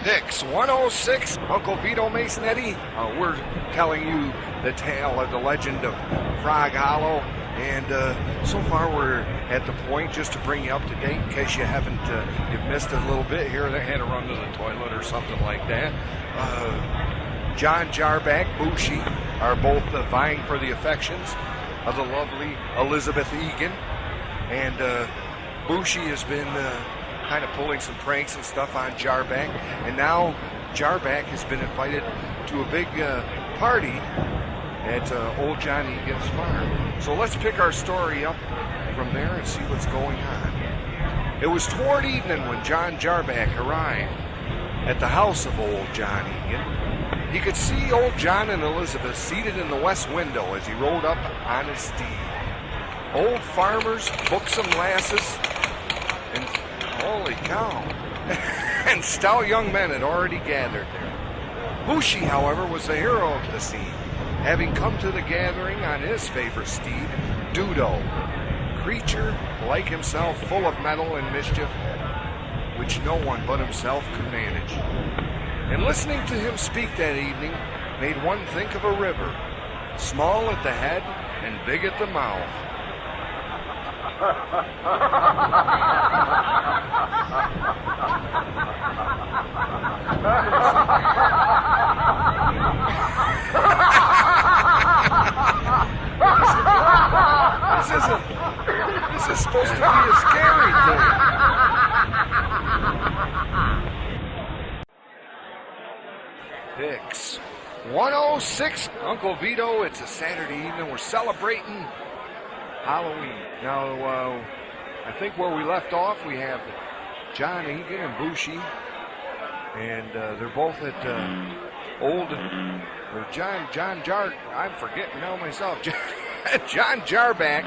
Picks 106, Uncle Vito Masonetti. We're telling you the tale of the legend of Frog Hollow. And so far we're at the point, just to bring you up to date in case you haven't, you've missed it a little bit here. They had to run to the toilet or something like that. John Jarback, Bushi are both vying for the affections of the lovely Elizabeth Egan. And Bushi has been kind of pulling some pranks and stuff on Jarback. And now Jarback has been invited to a big party at old John Egan's farm. So let's pick our story up from there and see what's going on. It was toward evening when John Jarback arrived at the house of old John Egan. He could see old John and Elizabeth seated in the west window as he rode up on his steed. Old farmers, buxom lasses, and holy cow, and stout young men had already gathered there. Bushi, however, was the hero of the scene, having come to the gathering on his favorite steed, Vito, creature like himself, full of mettle and mischief, which no one but himself could manage. And listening to him speak that evening made one think of a river, small at the head and big at the mouth. This is supposed to be a scary thing. Picks 106, Uncle Vito. It's a Saturday evening. We're celebrating Halloween. Now, I think where we left off, we have John Egan and Bushi, and they're both at I'm forgetting now myself. John Jarback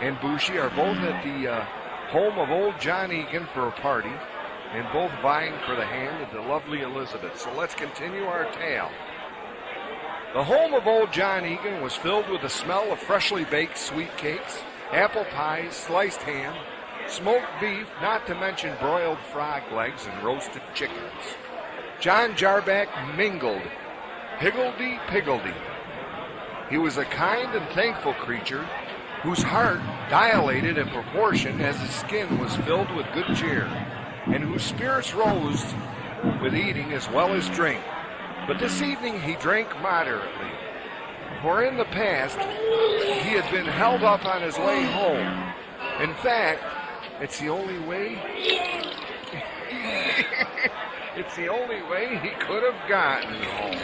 and Bushi are both at the home of old John Egan for a party, and both vying for the hand of the lovely Elizabeth. So let's continue our tale. The home of old John Egan was filled with the smell of freshly baked sweet cakes, apple pies, sliced ham, smoked beef, not to mention broiled frog legs and roasted chickens. John Jarback mingled higgledy-piggledy. He was a kind and thankful creature whose heart dilated in proportion as his skin was filled with good cheer, and whose spirits rose with eating as well as drink. But this evening he drank moderately, for in the past he had been held up on his way home. In fact, it's the only way he could have gotten home.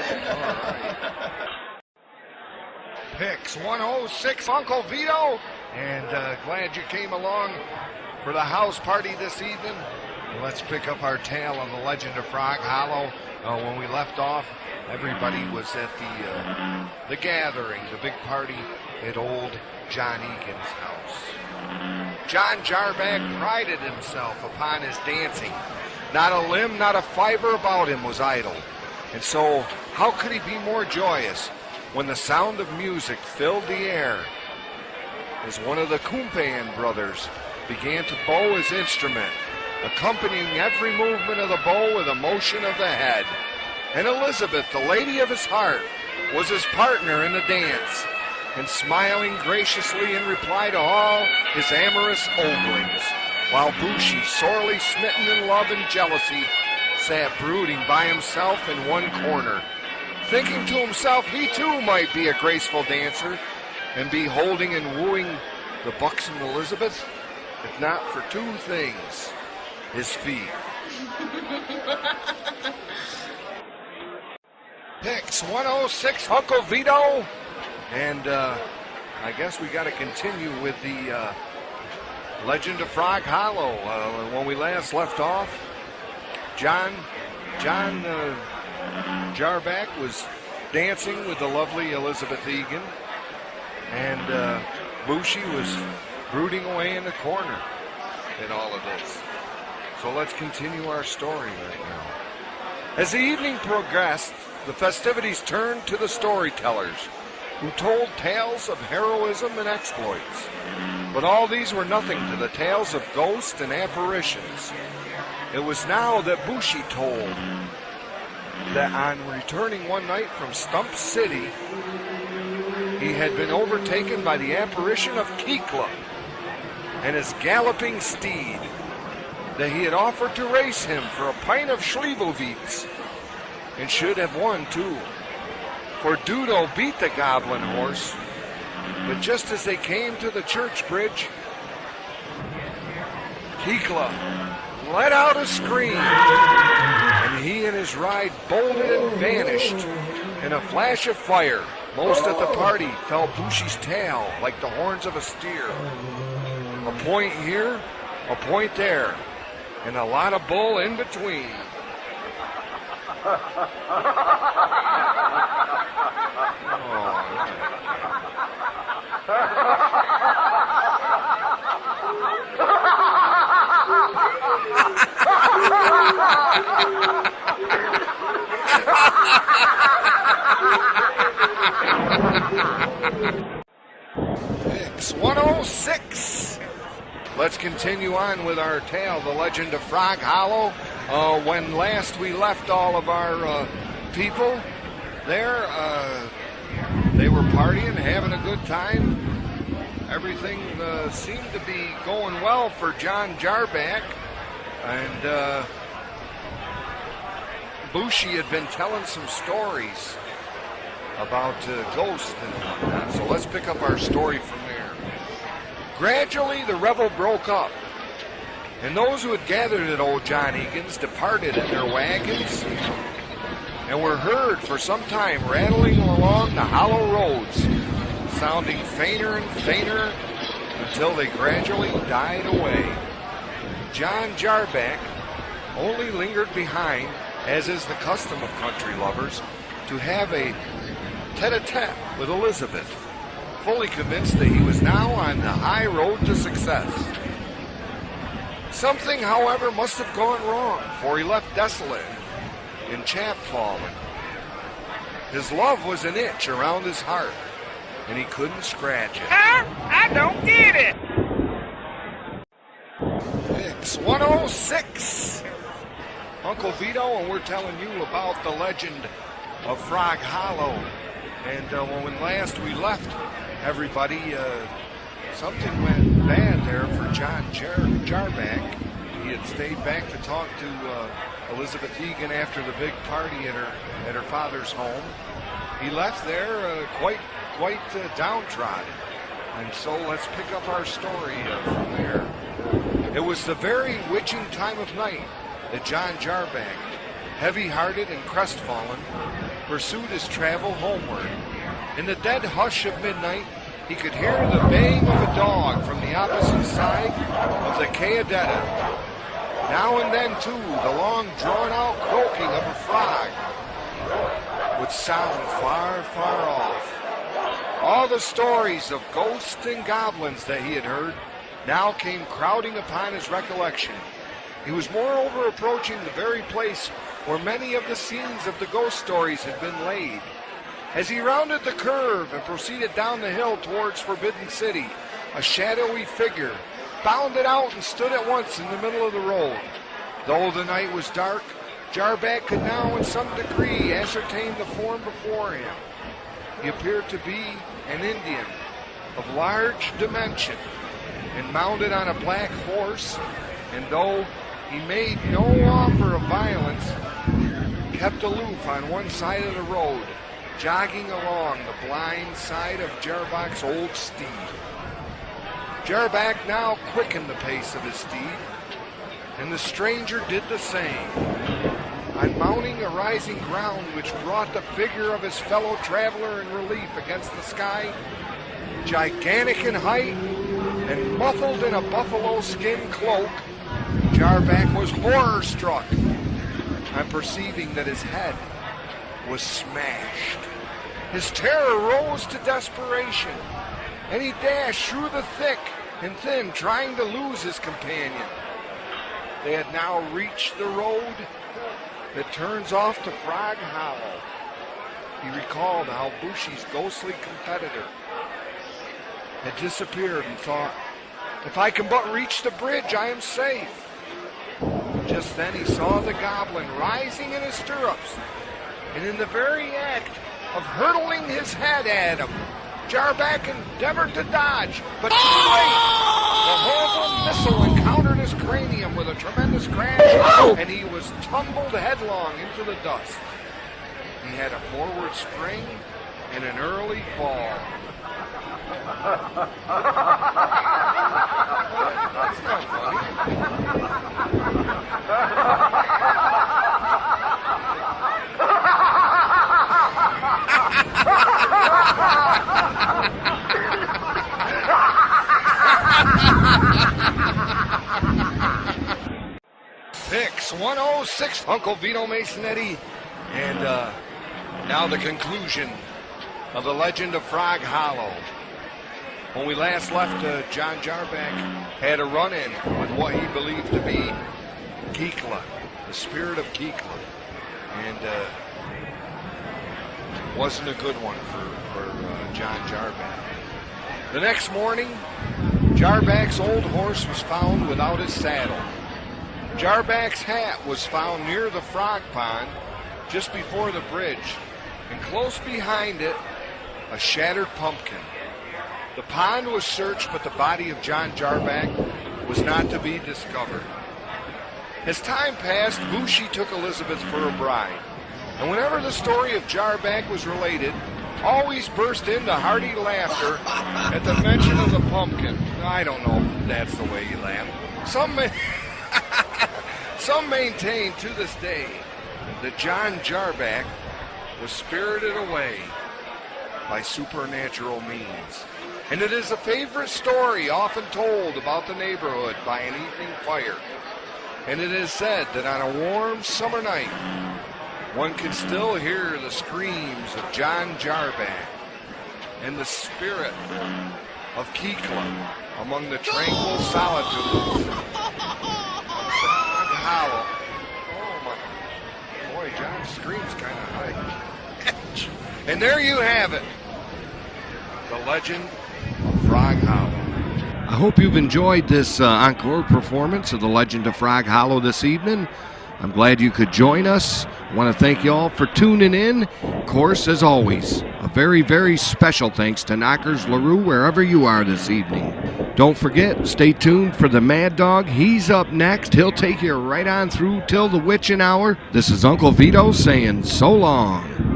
Well, all right. Picks 106, Uncle Vito, and glad you came along for the house party this evening. Let's pick up our tale on the legend of Frog Hollow. When we left off, everybody was at the gathering, the big party at old John Egan's house. John Jarback prided himself upon his dancing. Not a limb, not a fiber about him was idle. And so, how could he be more joyous when the sound of music filled the air as one of the Kumpan brothers began to bow his instrument, accompanying every movement of the bow with a motion of the head. And Elizabeth, the lady of his heart, was his partner in the dance, and smiling graciously in reply to all his amorous oglings, while Bushi, sorely smitten in love and jealousy, sat brooding by himself in one corner, thinking to himself he too might be a graceful dancer and be holding and wooing the buxom Elizabeth, if not for two things: his feet. Picks 106, Uncle Vito, and I guess we got to continue with the legend of Frog Hollow. When we last left off, John Jarback was dancing with the lovely Elizabeth Egan, and Bushi was brooding away in the corner in all of this. So let's continue our story right now. As the evening progressed, the festivities turned to the storytellers, who told tales of heroism and exploits. But all these were nothing to the tales of ghosts and apparitions. It was now that Bushi told that on returning one night from Stump City, he had been overtaken by the apparition of Kikla and his galloping steed, that he had offered to race him for a pint of Schlivovitz, and should have won too. For Dudo beat the goblin horse, but just as they came to the church bridge, Kikla let out a scream, and he and his ride bolted and vanished in a flash of fire. Most at the party felt Bushi's tail like the horns of a steer. A point here, a point there, and a lot of bull in between. It's 106. Let's continue on with our tale, the legend of Frog Hollow. When last we left all of our people there, they were partying, having a good time. Everything seemed to be going well for John Jarback, and Bushi had been telling some stories about ghosts and whatnot. So let's pick up our story from there. Gradually, the revel broke up, and those who had gathered at old John Egan's departed in their wagons and were heard for some time rattling along the hollow roads, sounding fainter and fainter until they gradually died away. John Jarback only lingered behind, as is the custom of country lovers, to have a tete-a-tete with Elizabeth, fully convinced that he was now on the high road to success. Something, however, must have gone wrong, for he left desolate and chapfallen. His love was an itch around his heart, and he couldn't scratch it. I don't get it. It's 106. Uncle Vito, and we're telling you about the legend of Frog Hollow. And when last we left everybody, something went bad there for John Jarback. He had stayed back to talk to Elizabeth Egan after the big party at her father's home. He left there quite downtrodden. And so let's pick up our story from there. It was the very witching time of night that John Jarback, heavy-hearted and crestfallen, pursued his travel homeward. In the dead hush of midnight, he could hear the baying of a dog from the opposite side of the Cayadetta. Now and then, too, the long, drawn-out croaking of a frog would sound far, far off. All the stories of ghosts and goblins that he had heard now came crowding upon his recollection. He was moreover approaching the very place where many of the scenes of the ghost stories had been laid. As he rounded the curve and proceeded down the hill towards Forbidden City, a shadowy figure bounded out and stood at once in the middle of the road. Though the night was dark, Jarback could now in some degree ascertain the form before him. He appeared to be an Indian of large dimension and mounted on a black horse, and though he made no offer of violence, kept aloof on one side of the road, jogging along the blind side of Jarback's old steed. Jarback now quickened the pace of his steed, and the stranger did the same. On mounting a rising ground which brought the figure of his fellow traveler in relief against the sky, gigantic in height and muffled in a buffalo skin cloak, Jarback was horror-struck on perceiving that his head was smashed. His terror rose to desperation, and he dashed through the thick and thin, trying to lose his companion. They had now reached the road that turns off to Frog Hollow. He recalled how Bushi's ghostly competitor had disappeared and thought, If I can but reach the bridge, I am safe. Just then he saw the goblin rising in his stirrups, and in the very act of hurtling his head at him, Jarback endeavored to dodge, but too late. The horrible missile encountered his cranium with a tremendous crash, and he was tumbled headlong into the dust. He had a forward spring and an early fall. That's not funny. Picks 106, Uncle Vito Masonetti, and now the conclusion of the legend of Frog Hollow. When we last left, John Jarback had a run-in with what he believed to be Kikla, the spirit of Kikla, and wasn't a good one for John Jarback. The next morning, Jarback's old horse was found without his saddle. Jarback's hat was found near the frog pond just before the bridge, and close behind it, a shattered pumpkin. The pond was searched, but the body of John Jarback was not to be discovered. As time passed, Bushi took Elizabeth for a bride, and whenever the story of Jarback was related, always burst into hearty laughter at the mention of the pumpkin. I don't know if that's the way you laugh. Some maintain to this day that John Jarback was spirited away by supernatural means. And it is a favorite story often told about the neighborhood by an evening fire. And it is said that on a warm summer night, one can still hear the screams of John Jarback and the spirit of Kikla among the tranquil solitudes of Frog Hollow. Oh my, boy, John screams kind of high. And there you have it, the legend of Frog Hollow. I hope you've enjoyed this encore performance of the Legend of Frog Hollow this evening. I'm glad you could join us. I want to thank you all for tuning in. Of course, as always, a very, very special thanks to Knockers LaRue wherever you are this evening. Don't forget, stay tuned for the Mad Dog. He's up next. He'll take you right on through till the witching hour. This is Uncle Vito saying so long.